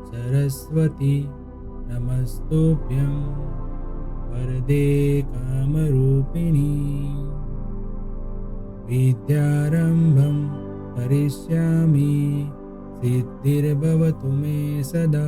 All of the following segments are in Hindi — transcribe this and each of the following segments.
सरस्वती नमस्तुभ्यं वरदे कामरूपिणी विद्यारम्भं करिष्यामि सिद्धिर्भवतु मे सदा।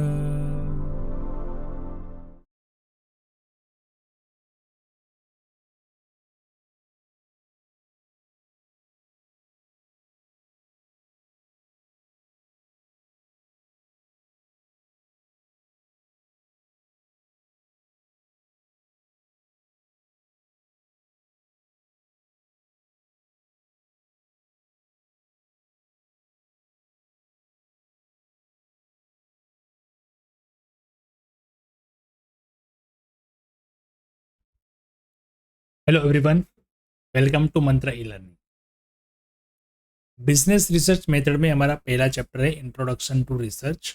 Hello everyone, welcome to Mantra e learning. Business research method में हमारा पहला चैप्टर है इंट्रोडक्शन टू रिसर्च।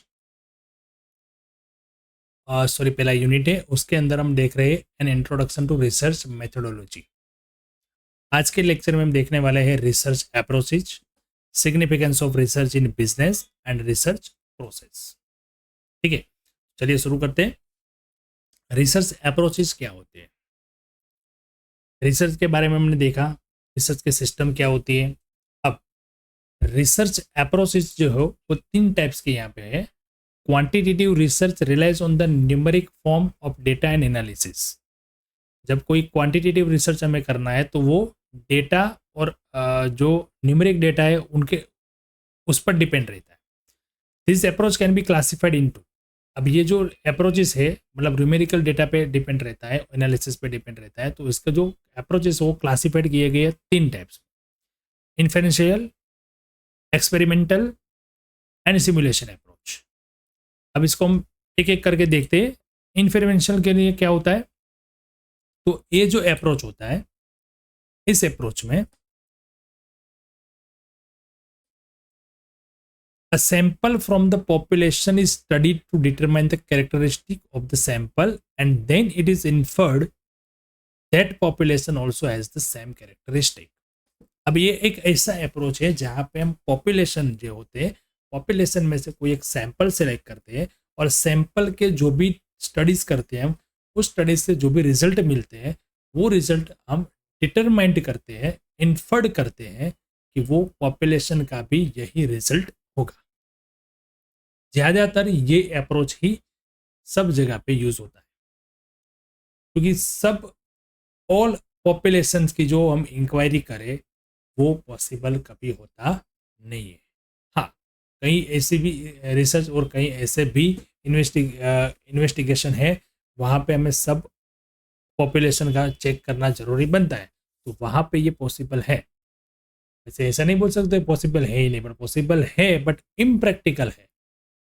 पहला यूनिट है, उसके अंदर हम देख रहे हैं an introduction to research methodology. आज के लेक्चर में हम देखने वाले हैं research approaches, significance of research in business and research process. ठीक है, चलिए शुरू करते हैं। रिसर्च अप्रोचेज क्या होते हैं? रिसर्च के बारे में हमने देखा, रिसर्च के सिस्टम क्या होती है। अब रिसर्च अप्रोचेज जो हो वो तीन टाइप्स के यहाँ पे है। Quantitative research relies on the numeric form of data and analysis. जब कोई क्वांटिटेटिव रिसर्च हमें करना है तो वो डेटा और जो न्यूमेरिक डेटा है उनके उस पर डिपेंड रहता है। This approach can be classified into. अब ये जो अप्रोचेस है मतलब न्यूमेरिकल डेटा पे डिपेंड रहता है, एनालिसिस पे डिपेंड रहता है, तो इसका जो अप्रोचेस वो क्लासिफाइड किए गए तीन types: inferential, experimental and simulation approach. अब इसको हम एक एक करके देखते हैं। इन्फरेंशियल के लिए क्या होता है, तो ये जो अप्रोच होता है, इस अप्रोच में a sample from the population is studied to determine the characteristic of the sample and then it is inferred that population also has the same characteristic. अब ये एक ऐसा अप्रोच है जहां पे हम पॉपुलेशन जो होते हैं, पॉपुलेशन में से कोई एक सैंपल सेलेक्ट करते हैं और सैंपल के जो भी स्टडीज करते हैं हम, उस स्टडीज से जो भी रिजल्ट मिलते हैं वो रिजल्ट हम डिटरमाइंड करते हैं, इन्फर्ड करते हैं कि वो पॉपुलेशन का भी यही रिजल्ट होगा। ज़्यादातर ये अप्रोच ही सब जगह पे यूज होता है क्योंकि सब ऑल पॉपुलेशन की जो हम इंक्वायरी करें वो पॉसिबल कभी होता नहीं है। हाँ, कहीं ऐसी भी रिसर्च और कहीं ऐसे भी इन्वेस्टिगेशन है वहाँ पे हमें सब पॉपुलेशन का चेक करना जरूरी बनता है, तो वहाँ पे ये पॉसिबल है। वैसे ऐसा नहीं बोल सकते पॉसिबल है ही नहीं, बट पॉसिबल है, बट इम्प्रैक्टिकल है।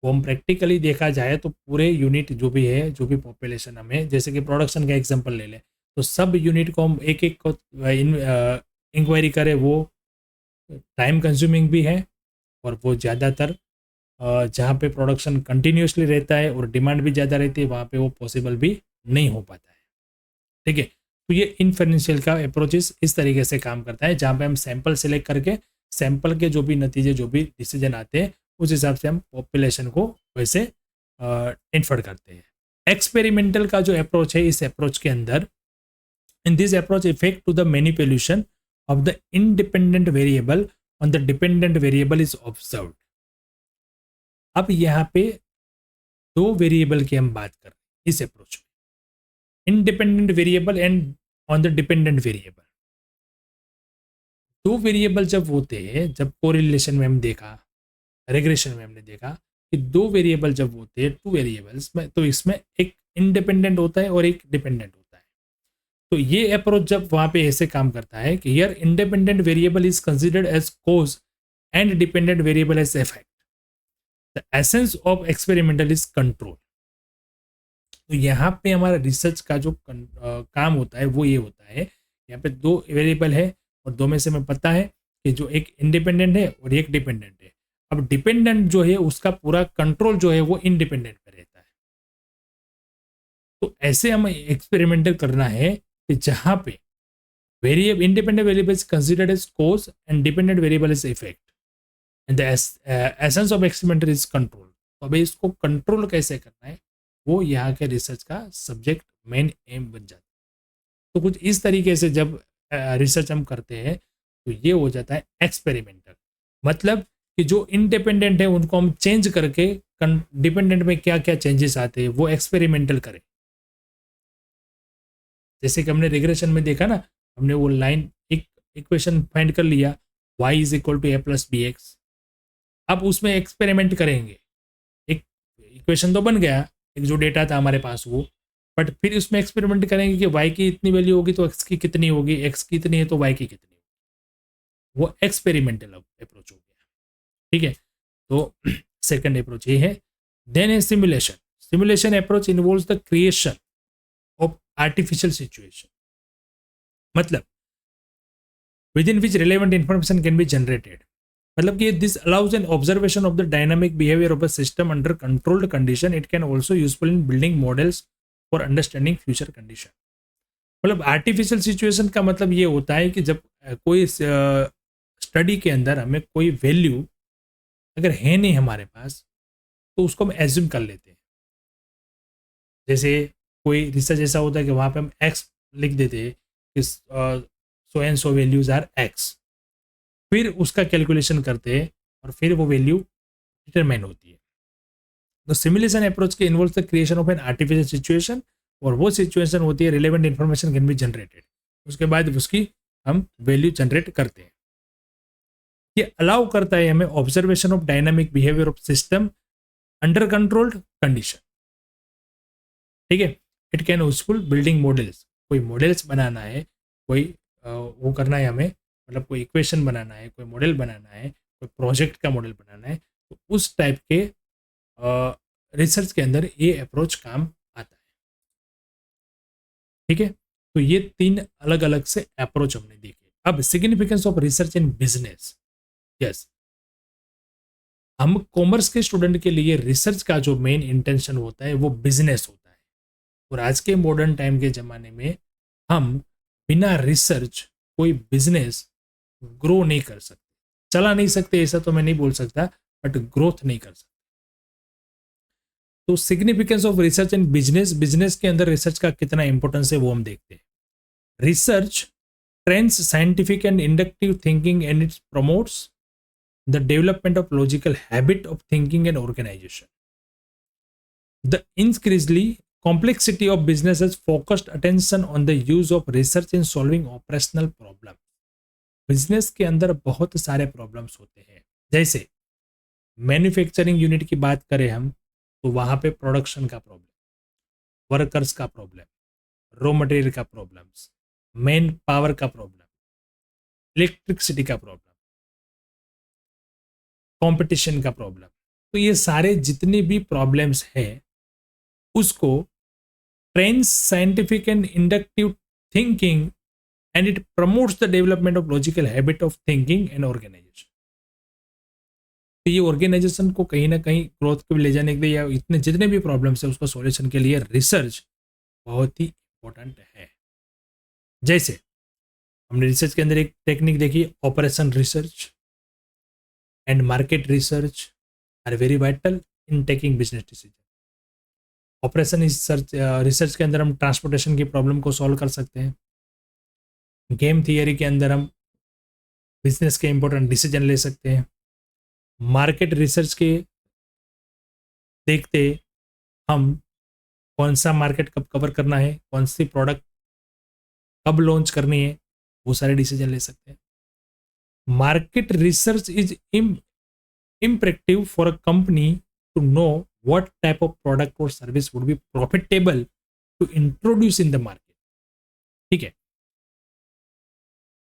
वो हम प्रैक्टिकली देखा जाए तो पूरे यूनिट जो भी है, जो भी पॉपुलेशन हमें, जैसे कि प्रोडक्शन का एग्जांपल ले लें, तो सब यूनिट को हम एक एक को इंक्वायरी करें, वो टाइम कंज्यूमिंग भी है और वो ज़्यादातर जहाँ पे प्रोडक्शन कंटिन्यूसली रहता है और डिमांड भी ज़्यादा रहती है वहाँ पे वो पॉसिबल भी नहीं हो पाता है। ठीक है, तो ये इन्फरेंशियल का अप्रोचेस इस तरीके से काम करता है जहाँ पे हम सैंपल सेलेक्ट करके सैंपल के जो भी नतीजे, जो भी डिसीजन आते हैं उस हिसाब से हम पॉपुलेशन को वैसे इन्फर करते हैं। एक्सपेरिमेंटल का जो अप्रोच है, इस अप्रोच के अंदर in this approach effect to the manipulation of the independent variable on the dependent variable is observed. अब यहाँ पे दो वेरिएबल की हम बात कर रहे हैं इस अप्रोच में, independent variable and on the dependent variable. दो वेरिएबल जब होते हैं, जब कोरिलेशन में हम देखा, रेग्रेशन में हमने देखा कि दो वेरिएबल जब होते हैं, टू वेरिएबल्स में, तो इसमें एक इंडिपेंडेंट होता है और एक डिपेंडेंट होता है। तो ये अप्रोच जब वहां पे ऐसे काम करता है कि here independent variable is considered as cause and dependent variable as effect. The essence of experimental is control. तो यहाँ पे हमारा रिसर्च का जो काम होता है वो ये होता है, यहाँ पे दो वेरिएबल है और दो में से हमें पता है कि जो एक इंडिपेंडेंट है और एक डिपेंडेंट है। अब डिपेंडेंट जो है उसका पूरा कंट्रोल जो है वो इंडिपेंडेंट पे रहता है। तो ऐसे हमें एक्सपेरिमेंटल करना है कि जहां पे variable independent variable is considered as cause and dependent variable is effect and the essence of experiment is control. तो अभी इसको कंट्रोल कैसे करना है वो यहाँ के रिसर्च का सब्जेक्ट मेन एम बन जाता है। तो कुछ इस तरीके से जब रिसर्च हम करते हैं तो ये हो जाता है एक्सपेरिमेंटल। मतलब कि जो इंडिपेंडेंट है उनको हम चेंज करके डिपेंडेंट में क्या क्या चेंजेस आते हैं वो एक्सपेरिमेंटल करें। जैसे कि हमने रिग्रेशन में देखा ना, हमने वो लाइन एक इक्वेशन फाइंड कर लिया y is equal to a plus b x. अब उसमें एक्सपेरिमेंट करेंगे, एक इक्वेशन तो बन गया, एक जो डेटा था हमारे पास वो, बट फिर उसमें एक्सपेरिमेंट करेंगे कि y की इतनी वैल्यू होगी तो x की कितनी होगी, x की इतनी है तो y की कितनी होगी। वो एक्सपेरिमेंटल अप्रोच हो गया। ठीक है, तो सेकंड अप्रोच ये है। देन है simulation. Simulation approach involves the creation of artificial situation, मतलब with in which relevant information can be generated. मतलब कि this allows an observation of the dynamic behaviour of a system under controlled condition. It can also useful in building models for understanding future condition. मतलब आर्टिफिशियल सिचुएशन का मतलब ये होता है कि जब कोई स्टडी के अंदर हमें कोई वैल्यू अगर है नहीं हमारे पास तो उसको हम एज्यूम कर लेते हैं। जैसे कोई रिसर्च ऐसा होता है कि वहाँ पे हम एक्स लिख देते हैं कि so and so values are x, फिर उसका कैलकुलेशन करते हैं और फिर वो वैल्यू डिटरमाइन होती है। तो सिमुलेशन अप्रोच के involve the creation of an artificial situation, और वो सिचुएशन होती है relevant information can be generated, उसके बाद उसकी हम वैल्यू जनरेट करते हैं। ये अलाउ करता है हमें observation of dynamic behaviour of system under controlled condition. ठीक है, it can useful building models. कोई मॉडल्स बनाना है, कोई वो करना है हमें, मतलब कोई इक्वेशन बनाना है, कोई मॉडल बनाना है, कोई प्रोजेक्ट का मॉडल बनाना है, तो उस टाइप के रिसर्च के अंदर ये अप्रोच काम आता है। ठीक है, तो ये तीन अलग अलग से अप्रोच हमने देखे। अब significance of research in business. Yes, हम कॉमर्स के स्टूडेंट के लिए रिसर्च का जो मेन इंटेंशन होता है वो बिजनेस होता है, और आज के मॉडर्न टाइम के ज़माने में हम बिना रिसर्च कोई बिजनेस ग्रो नहीं कर सकते। चला नहीं सकते ऐसा तो मैं नहीं बोल सकता, बट ग्रोथ नहीं कर सकते। तो significance of research in business, business के अंदर रिसर्च का कितना इंपॉर्टेंस है वो हम देखते हैं। Research trends scientific and inductive thinking and it promotes the development of logical habit of thinking and organization. The increasingly complexity of business has focused attention on the use of research in solving operational problems. Business के अंदर बहुत सारे प्रॉब्लम्स होते हैं। जैसे मैन्युफैक्चरिंग यूनिट की बात करें हम, तो वहां पे प्रोडक्शन का प्रॉब्लम, वर्कर्स का प्रॉब्लम, रॉ मटेरियल का प्रॉब्लम्स, मेन पावर का प्रॉब्लम, इलेक्ट्रिसिटी का प्रॉब्लम, कंपटीशन का प्रॉब्लम। तो ये सारे जितने भी प्रॉब्लम्स हैं उसको trends scientific and inductive thinking and it promotes the development of logical habit of thinking and organization. तो ये ऑर्गेनाइजेशन को कहीं ना कहीं ग्रोथ के ले जाने के लिए या इतने जितने भी प्रॉब्लम्स है उसका सॉल्यूशन के लिए रिसर्च बहुत ही इंपॉर्टेंट है। जैसे हमने रिसर्च के अंदर एक टेक्निक देखी, operation research and market research are very vital in taking business decision. Operation research के अंदर हम ट्रांसपोर्टेशन की प्रॉब्लम को सॉल्व कर सकते हैं। गेम थियरी के अंदर हम बिजनेस के इंपॉर्टेंट डिसीजन ले सकते हैं। मार्केट रिसर्च के देखते हम कौन सा मार्केट कब कवर करना है, कौन सी प्रोडक्ट कब लॉन्च करनी है, वो सारे डिसीजन ले सकते हैं। Market research is imperative for a company to know what type of product or service would be profitable to introduce in the market. ठीक है,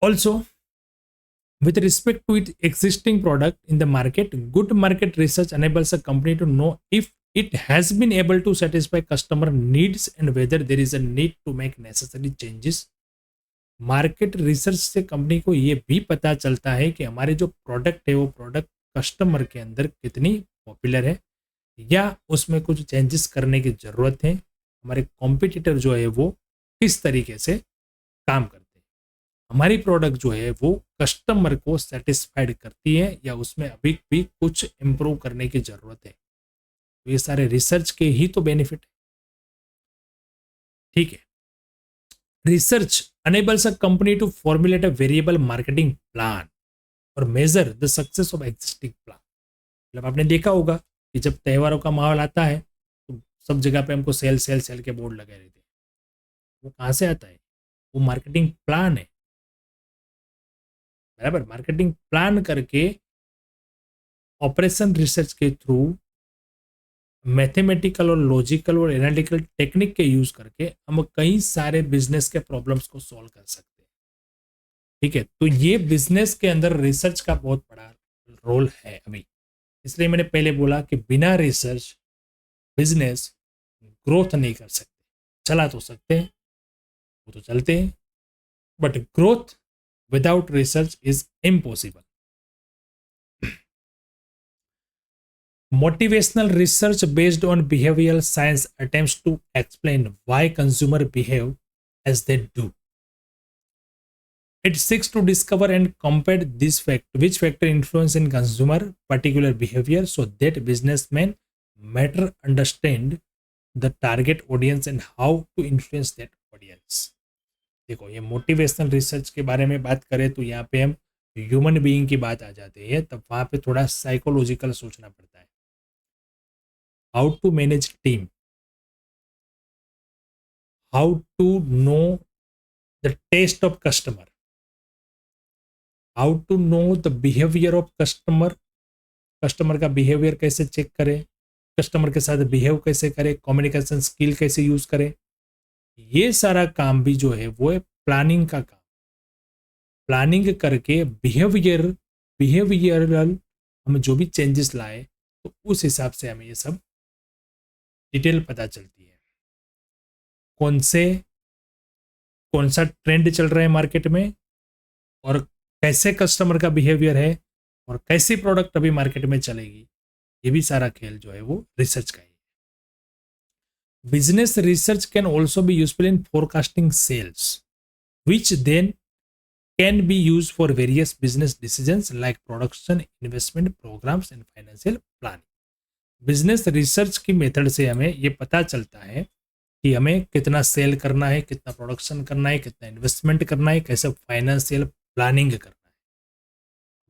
also with respect to its existing product in the market, good market research enables a company to know if it has been able to satisfy customer needs and whether there is a need to make necessary changes. Market research से कंपनी को ये भी पता चलता है कि हमारे जो प्रोडक्ट है वो प्रोडक्ट कस्टमर के अंदर कितनी पॉपुलर है या उसमें कुछ चेंजेस करने की ज़रूरत है, हमारे कॉम्पिटिटर जो है वो किस तरीके से काम करते हैं। हमारी प्रोडक्ट जो है वो कस्टमर को सेटिस्फाइड करती है या उसमें अभी भी कुछ इम्प्रूव करने की जरूरत है। तो ये सारे रिसर्च के ही तो बेनिफिट है। ठीक है, research enables a company to formulate a variable marketing plan और measure the success of existing plan। मतलब आपने देखा होगा कि जब त्योहारों का माहौल आता है तो सब जगह पे हमको सेल सेल सेल के बोर्ड लगे रहते हैं। वो कहाँ से आता है? वो मार्केटिंग प्लान है, बराबर। मार्केटिंग प्लान करके ऑपरेशन रिसर्च के थ्रू मैथमेटिकल और लॉजिकल और एनालिटिकल टेक्निक के यूज करके हम कई सारे बिजनेस के प्रॉब्लम्स को सॉल्व कर सकते हैं। ठीक है, तो ये बिजनेस के अंदर रिसर्च का बहुत बड़ा रोल है अभी। इसलिए मैंने पहले बोला कि बिना रिसर्च बिजनेस ग्रोथ नहीं कर सकते। चला तो सकते हैं, वो तो चलते हैं, but growth without research is impossible. Motivational research based on behavioral science attempts to explain why consumers behave as they do. It seeks to discover and compare which factor influence in consumer particular behavior so that businessmen better understand the target audience and how to influence that audience। देखो, ये मोटिवेशनल रिसर्च के बारे में बात करें तो यहाँ पे हम ह्यूमन बीइंग की बात आ जाती है, तब वहां पे थोड़ा साइकोलॉजिकल सोचना पड़ता है। how to manage team, how to know the taste of customer, how to know the behavior of customer, customer का बिहेवियर कैसे चेक करें, कस्टमर के साथ बिहेव कैसे करें, कम्युनिकेशन स्किल कैसे यूज करें। ये सारा काम भी जो है वो है प्लानिंग का काम। प्लानिंग करके बिहेवियरल हम जो भी चेंजेस लाए तो उस हिसाब से हमें ये सब डिटेल पता चलती है। कौन सा ट्रेंड चल रहा है मार्केट में और कैसे कस्टमर का बिहेवियर है और कैसी प्रोडक्ट अभी मार्केट में चलेगी, ये भी सारा खेल जो है वो रिसर्च का ही है। Business research can also be useful in forecasting sales which then can be use for various business decisions like production, investment programs and financial planning. Business research की मेथड से हमें ये पता चलता है कि हमें कितना सेल करना है, कितना प्रोडक्शन करना है, कितना इन्वेस्टमेंट करना है, कैसे फाइनेंशियल प्लानिंग करना है।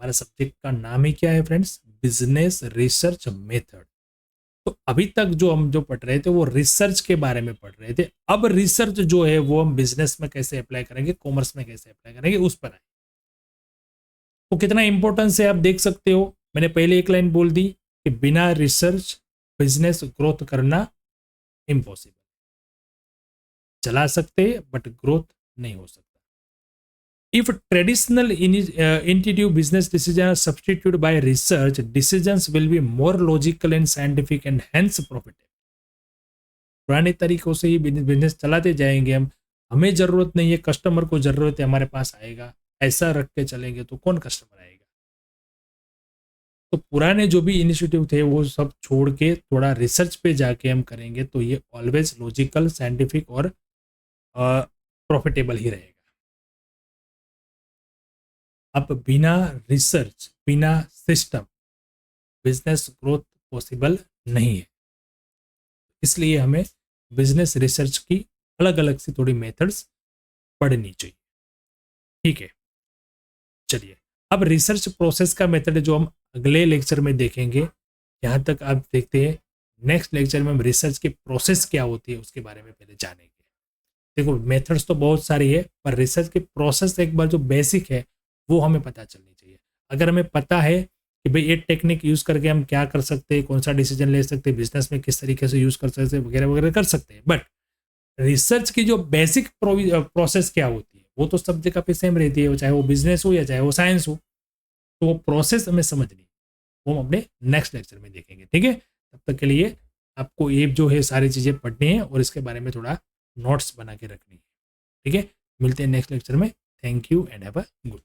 हमारे सब्जेक्ट का नाम ही क्या है फ्रेंड्स? Business research method. तो अभी तक जो हम पढ़ रहे थे वो रिसर्च के बारे में पढ़ रहे थे। अब रिसर्च जो है वो हम बिजनेस में कैसे अप्लाई करेंगे, कॉमर्स में कैसे अप्लाई करेंगे, उस पर आए। तो कितना इंपॉर्टेंस है आप देख सकते हो। मैंने पहले एक लाइन बोल दी कि बिना रिसर्च बिजनेस ग्रोथ करना इम्पॉसिबल। चला सकते बट ग्रोथ नहीं हो सकता। If traditional intuitive business decisions are substituted by research, decisions will be more logical and scientific and hence profitable। पुराने तरीकों से ही बिजनेस चलाते जाएंगे हम, हमें जरूरत नहीं है, कस्टमर को जरूरत है, हमारे पास आएगा। ऐसा रख के चलेंगे तो कौन कस्टमर आएगा? तो पुराने जो भी इनिशिएटिव थे वो सब छोड़ के थोड़ा रिसर्च पे जाके हम करेंगे तो ये ऑलवेज लॉजिकल, साइंटिफिक और प्रॉफिटेबल ही रहेगा। अब बिना रिसर्च, बिना सिस्टम बिजनेस ग्रोथ पॉसिबल नहीं है। इसलिए हमें बिजनेस रिसर्च की अलग अलग सी थोड़ी मेथड्स पढ़नी चाहिए। ठीक है, चलिए अब रिसर्च प्रोसेस का मेथड जो हम अगले लेक्चर में देखेंगे। यहाँ तक आप देखते हैं, नेक्स्ट लेक्चर में हम रिसर्च की प्रोसेस क्या होती है उसके बारे में पहले जानेंगे। देखो, मेथड्स तो बहुत सारी है पर रिसर्च की प्रोसेस एक बार जो बेसिक है वो हमें पता चलनी चाहिए। अगर हमें पता है कि भाई ये टेक्निक यूज करके हम क्या कर सकते हैं, कौन सा डिसीजन ले सकते हैं, बिजनेस में किस तरीके से यूज कर सकते हैं, वगैरह वगैरह कर सकते हैं, बट रिसर्च की जो बेसिक प्रोसेस क्या होती है वो तो सब जगह पे सेम रहती है, चाहे वो बिजनेस हो या चाहे वो साइंस हो। तो वो प्रोसेस हमें समझनी, वो हम अपने नेक्स्ट लेक्चर में देखेंगे। ठीक है, तब तक के लिए आपको ये जो है सारी चीज़ें पढ़नी है और इसके बारे में थोड़ा नोट्स बना के रखनी है। ठीक है, मिलते हैं नेक्स्ट लेक्चर में। Thank you and have a good.